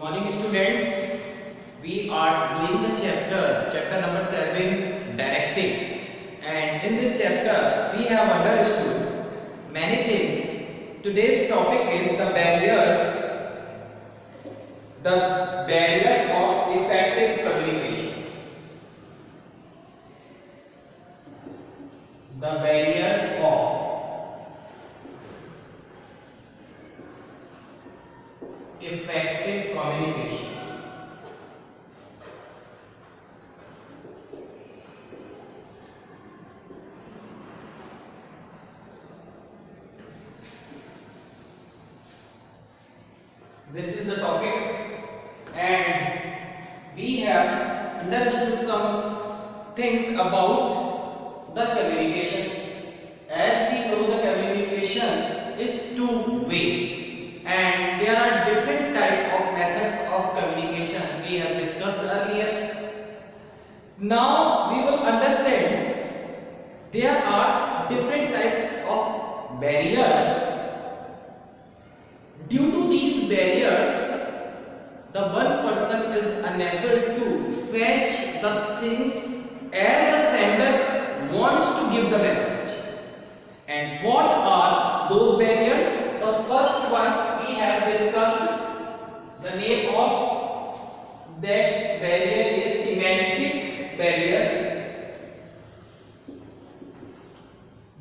Morning students, we are doing the chapter number 7, directing, and in this chapter we have understood many things. Today's topic is the barriers of effective communications. The barriers of effective communications. This is the topic, and we have understood some things about the communication. As we know, the communication is two-way, and there are different type of methods of communication we have discussed earlier. Now we will understand there are different types of barriers. Due to these barriers, the one person is unable to fetch the things as the sender wants to give the message. And what are those barriers? The first one we have discussed. The name of that barrier is semantic barrier.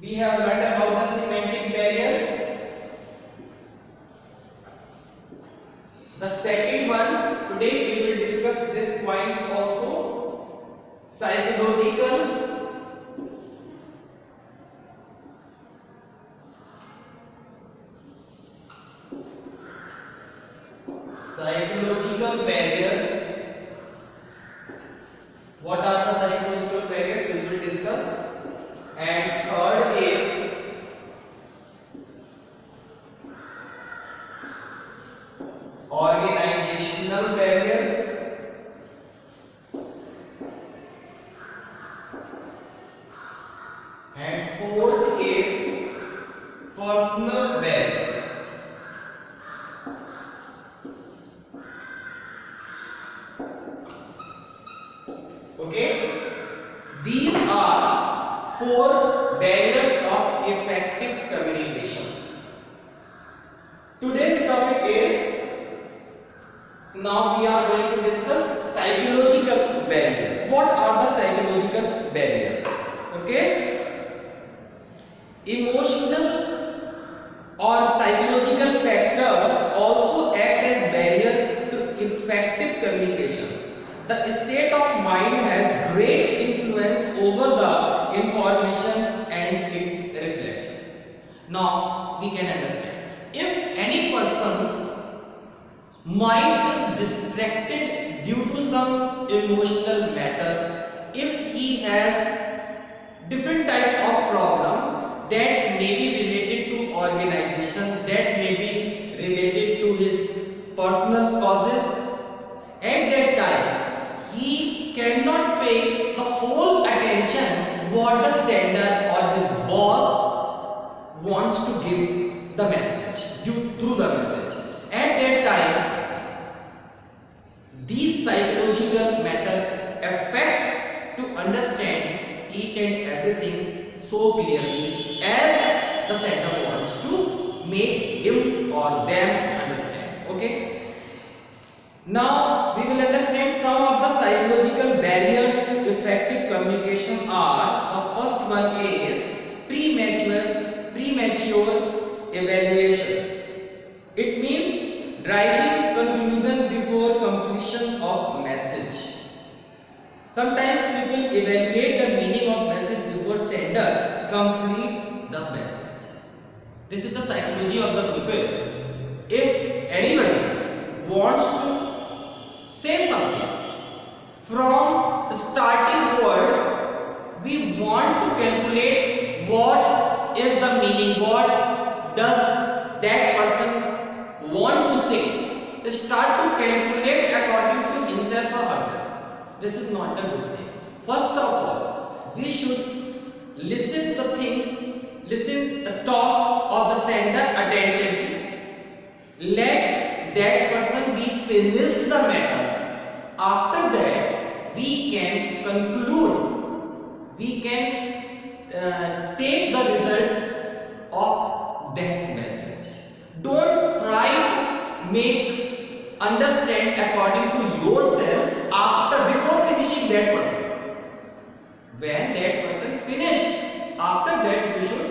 We have learned about the semantic barriers. The second one, today we will discuss this point also, psychological barrier. What are the psychological barriers? We will discuss. And third is organizational barrier. And fourth is personal barriers. Okay, these are four barriers of effective communication. Today's topic is, now we are going to discuss psychological barriers. What are the psychological barriers? Okay, emotional or psychological factors also act as barrier to effective communication. The state of mind has great influence over the information and its reflection. Now we can understand, if any person's mind is distracted due to some emotional matter, if he has different type of problem that may be related to organization, that may be related to his personal causes, at that time he cannot pay the whole attention what the sender or his boss wants to give the message, through the message. At that time, these psychological matter affects to understand each and everything so clearly as the sender wants to make him or them understand. Okay. Now we will understand some of the psychological barriers to effective communication are. The first one is premature evaluation. It means driving conclusion before completion of message. Sometimes people evaluate the meaning of message before sender complete the message. This is the psychology of the people. If anybody wants to say something, from starting words we want to calculate what is the meaning, what does that person want to say. Start to calculate according to himself or herself. This is not a good thing. First of all, we should listen the things, listen the talk of the sender attentively. Let that person be finished the matter, after that we can conclude, we can take the result of that message. Don't try to make understand according to yourself after, before finishing that person. When that person finished, after that you should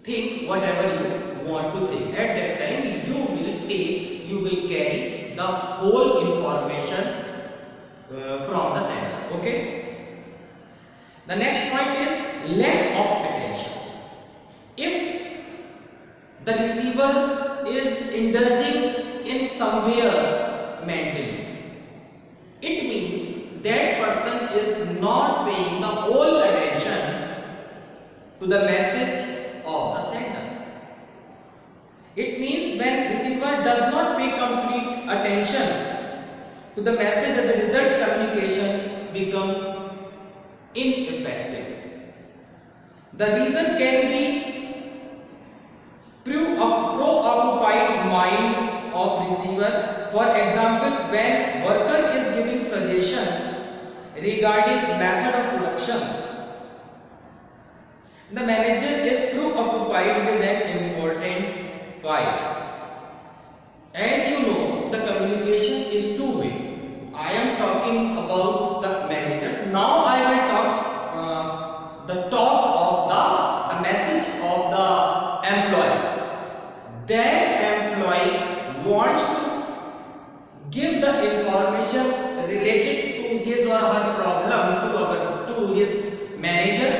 think whatever you want to think. At that time you will carry the whole information from the sender. Okay. The next point is lack of attention. If the receiver is indulging in somewhere mentally, it means that person is not paying the whole attention to the message of the sender. It means when receiver does not pay complete attention to the message, as a result communication become ineffective. The reason can be preoccupied mind of receiver. For example, when worker is giving suggestion regarding method of production, the manager is preoccupied with an important file. As you know, the communication is two-way. I am talking about the managers. Now I will talk the message of the employees. That employee wants to give the information related to his or her problem to his manager,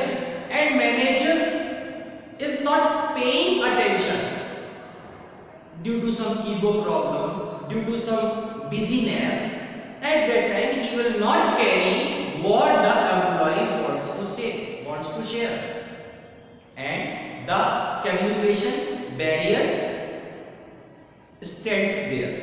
and manager is not paying attention due to some ego problem, due to some busyness. At that time he will not carry what the employee wants to say, wants to share, and the communication barrier stands there.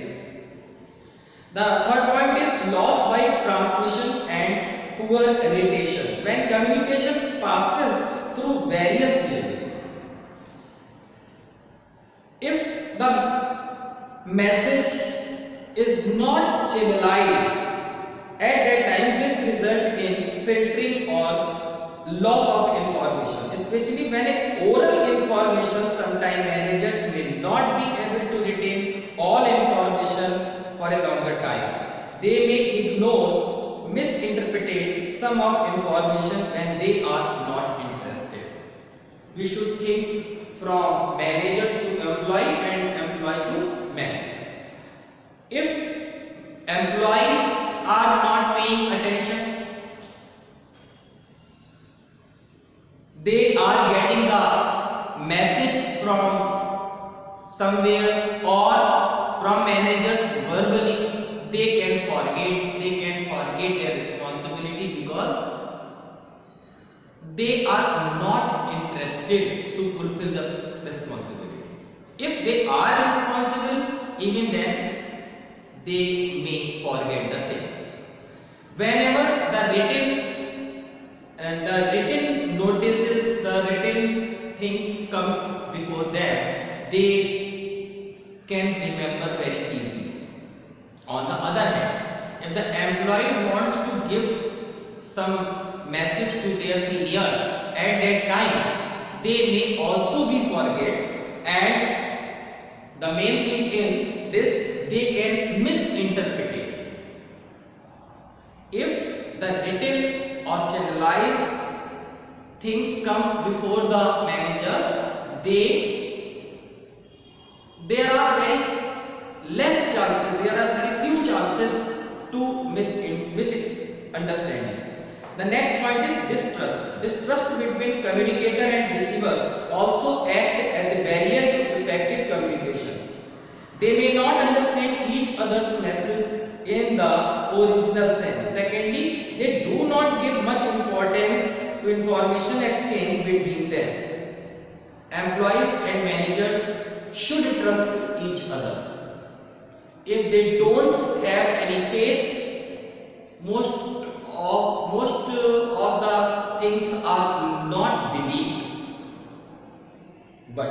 The third point is loss by transmission and poor relation. When communication passes through various levels, if the message is not channelized, at that time this result in filtering or loss of information. Especially when an oral information, sometimes managers may not be able to retain all information for a longer time. They may ignore, misinterpret some of information when they are not interested. We should think from managers to employee and employee to manager. If employees are not paying attention, they are getting the message from somewhere or from managers verbally, they can forget their responsibility because they are not interested to fulfill the responsibility. If they are responsible, even then they may forget the things. Whenever the written notices, the written things come before them, they can remember very easily. On the other hand, if the employee wants to give some message to their senior at that time, they may also be forget, and the main thing in this, they can misinterpret it. If the written or channelized things come before the managers, there are very less chances, there are very few chances to misunderstanding. The next point is distrust. Distrust between communicator and receiver also act as a barrier to effective communication. They may not understand each other's message in the original sense. Secondly, they do not give much importance to information exchange between them. Employees and managers should trust each other. If they don't have any faith, most of the things are not believed. But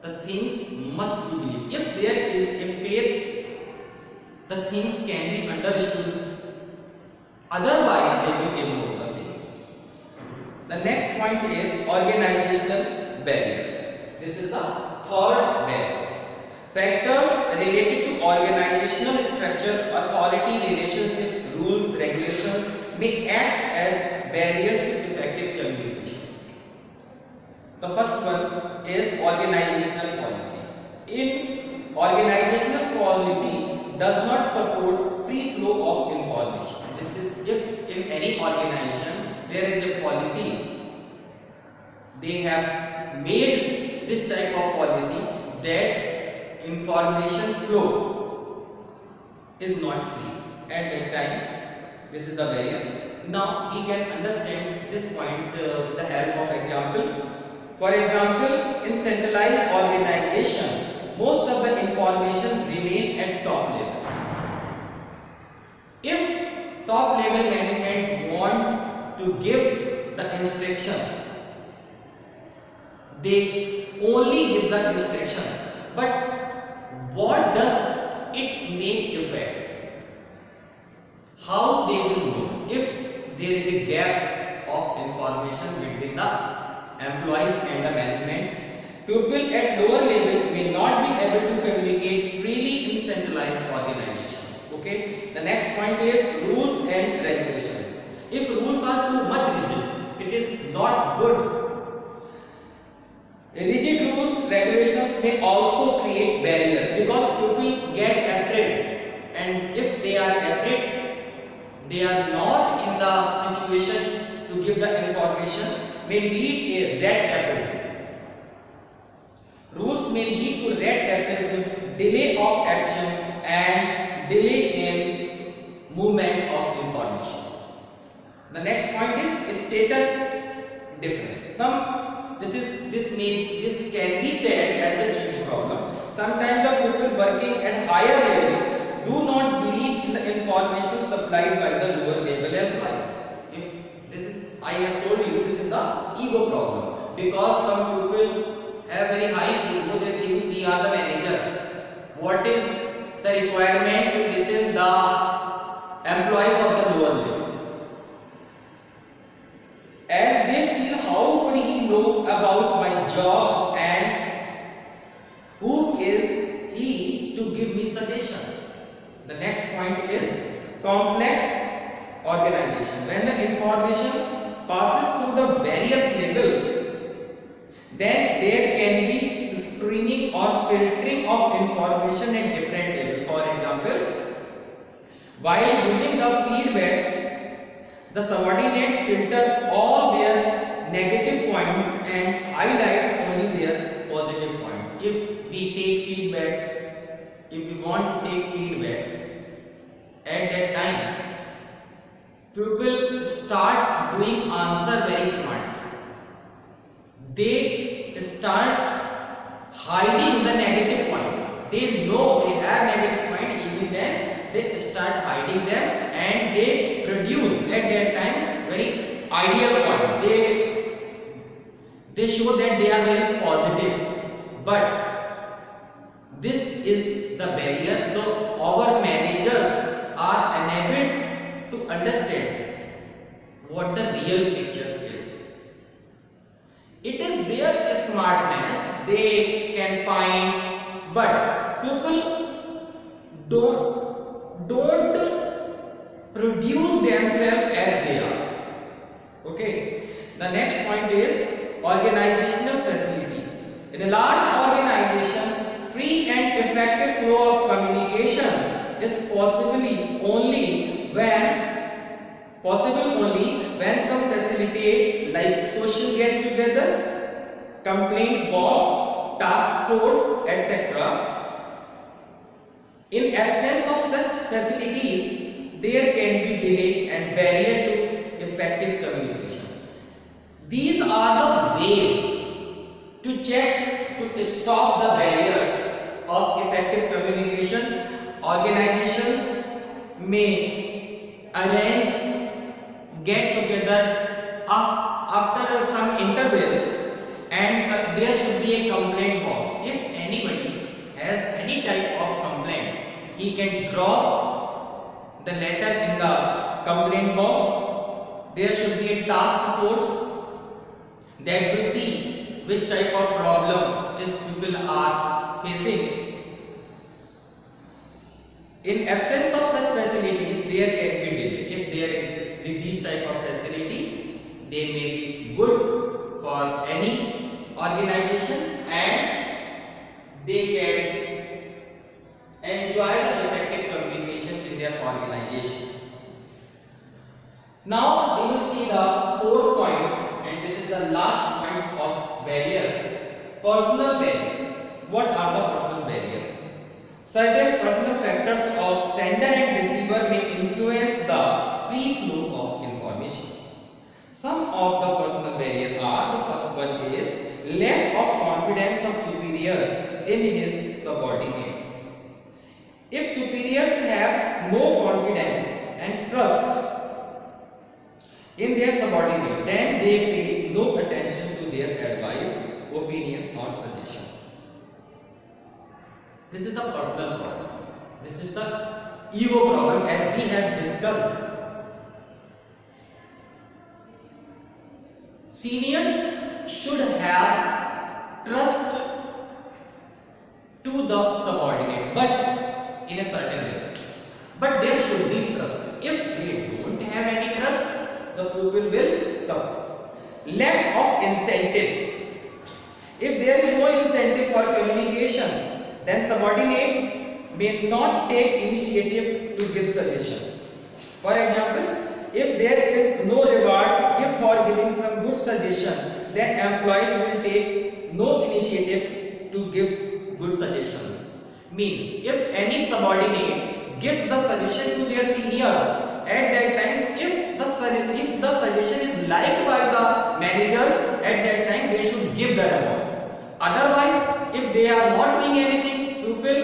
the things must be believed. If there is a faith, the things can be understood. Otherwise, they will ignore the things. The next point is organizational barrier. This is the third barrier. Factors related to organizational structure, authority, relationship, rules, regulations may act as barriers to effective communication. The first one is organizational policy. In organizational policy does not support free flow of information. This is if in any organization there is a policy, they have made this type of policy that information flow is not free. At that time, this is the barrier. Now we can understand this point with the help of example. For example, in centralized organization, most of the information remain at top level. If top level management wants to give the instruction, they only give the instruction. But what does it make effect? How they will know if there is a gap of information between the employees and the management? People at lower level may not be able to communicate freely in centralized organization. Okay. The next point is rules and regulations. If rules are too much rigid, it is not good. Rigid rules, regulations may also create barrier because people get afraid, and if they are afraid, they are not in the situation to give the information, may lead a red tapeism. Rules may lead to red tapeism, delay of action, and delay in movement of information. The next point is status difference. This can be said as a Gini problem. Sometimes the people working at higher level do not believe in the information supplied by the lower level employees. If this is, I have told you, this is the ego problem, because some people have very high ego. They think we are the managers. What is the requirement to listen the employees of the lower level? As they feel, how would he know about my job and who is he to give me suggestion? The next point is complex organization. When the information passes through the various levels, then there can be screening or filtering of information at different levels. For example, while giving the feedback, the subordinate filter all their negative points and highlights only their positive points. If we take feedback, if we want to take feedback, at that time, people start doing answer very smart. They start hiding the negative point. They know they have negative point, even then they start hiding them, and they produce at that time very ideal point. They show that they are very positive, but this is the barrier. Though our managers are unable to understand what the real picture is. It is their smartness they can find, but people don't produce themselves as they are. Okay. The next point is organizational facilities. In a large organization, free and effective flow of communication is possible only when some facilitate like social get together, complaint box, task force, etc. In absence of such facilities, there can be delay and barrier to effective communication. These are the ways to check, to stop the barriers of effective communication. Organizations may arrange get together after some intervals, and there should be a complaint box. If type of complaint, he can drop the letter in the complaint box. There should be a task force that will see which type of problem is people are facing. In absence of such facilities, there can be delay. If there is with this type of facility, they may be good for any organization and they can enjoy the effective communication in their organization. Now we will see the fourth point, and this is the last point of barrier. Personal barriers. What are the personal barriers? Certain personal factors of sender and receiver may influence the free flow of information. Some of the personal barriers are, the first one is lack of confidence of superior in his subordinates. If superiors have no confidence and trust in their subordinate, then they pay no attention to their advice, opinion or suggestion. This is the personal problem. This is the ego problem, as we have discussed. Seniors should have trust to the subordinate, but in a certain level. But there should be trust. If they don't have any trust, the people will suffer. Lack of incentives. If there is no incentive for communication, then subordinates may not take initiative to give suggestion. For example, if there is no reward given for giving some good suggestion, then employees will take no initiative to give good suggestions. Means, if any subordinate gives the suggestion to their seniors, at that time, if the suggestion is liked by the managers, at that time they should give the reward. Otherwise, if they are not doing anything, people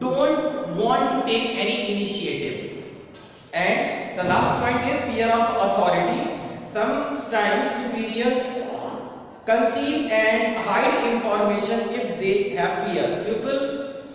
don't want to take any initiative. And the last point is fear of authority. Sometimes superiors conceal and hide information if they have fear.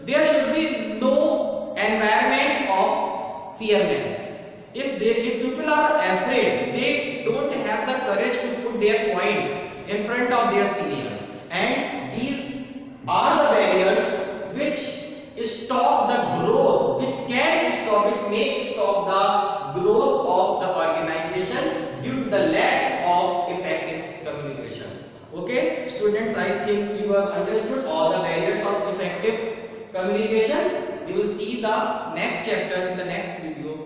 There should be no environment of fearness. If people are afraid, they don't have the courage to put their point in front of their seniors. And these are the barriers which stop the growth, which may stop the growth of the organization due to the lack of effective communication. Okay, students, I think you have understood all the barriers of effective communication. You will see the next chapter in the next video.